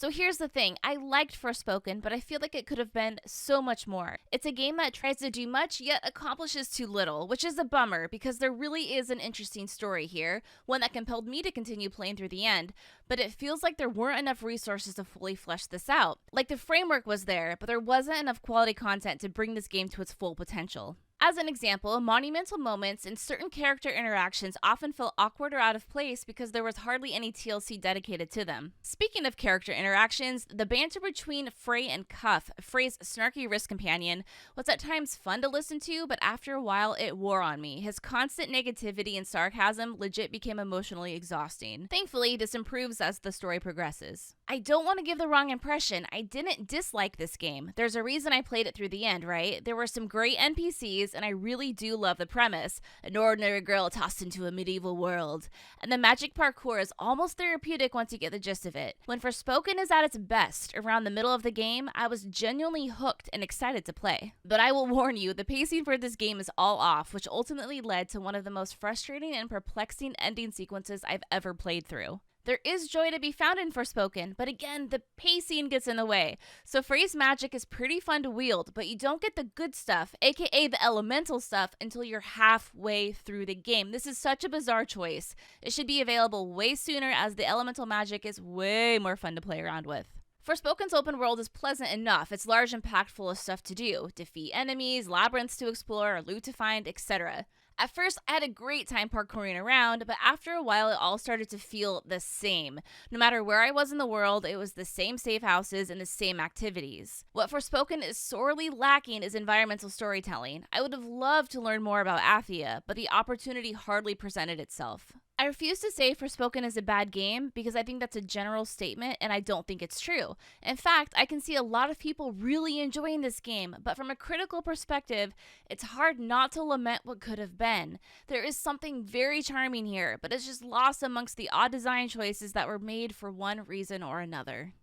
So here's the thing, I liked Forspoken, but I feel like it could have been so much more. It's a game that tries to do much, yet accomplishes too little, which is a bummer because there really is an interesting story here, one that compelled me to continue playing through the end, but it feels like there weren't enough resources to fully flesh this out. Like the framework was there, but there wasn't enough quality content to bring this game to its full potential. As an example, monumental moments and certain character interactions often felt awkward or out of place because there was hardly any TLC dedicated to them. Speaking of character interactions, the banter between Frey and Cuff, Frey's snarky wrist companion, was at times fun to listen to, but after a while it wore on me. His constant negativity and sarcasm legit became emotionally exhausting. Thankfully, this improves as the story progresses. I don't want to give the wrong impression. I didn't dislike this game. There's a reason I played it through the end, right? There were some great NPCs, and I really do love the premise. An ordinary girl tossed into a medieval world. And the magic parkour is almost therapeutic once you get the gist of it. When Forspoken is at its best, around the middle of the game, I was genuinely hooked and excited to play. But I will warn you, the pacing for this game is all off, which ultimately led to one of the most frustrating and perplexing ending sequences I've ever played through. There is joy to be found in Forspoken, but again, the pacing gets in the way. So Frey's magic is pretty fun to wield, but you don't get the good stuff, aka the elemental stuff, until you're halfway through the game. This is such a bizarre choice. It should be available way sooner as the elemental magic is way more fun to play around with. Forspoken's open world is pleasant enough. It's large and packed full of stuff to do. Defeat enemies, labyrinths to explore, loot to find, etc. At first, I had a great time parkouring around, but after a while, it all started to feel the same. No matter where I was in the world, it was the same safe houses and the same activities. What Forspoken is sorely lacking is environmental storytelling. I would have loved to learn more about Athia, but the opportunity hardly presented itself. I refuse to say Forspoken is a bad game because I think that's a general statement and I don't think it's true. In fact, I can see a lot of people really enjoying this game, but from a critical perspective, it's hard not to lament what could have been. There is something very charming here, but it's just lost amongst the odd design choices that were made for one reason or another.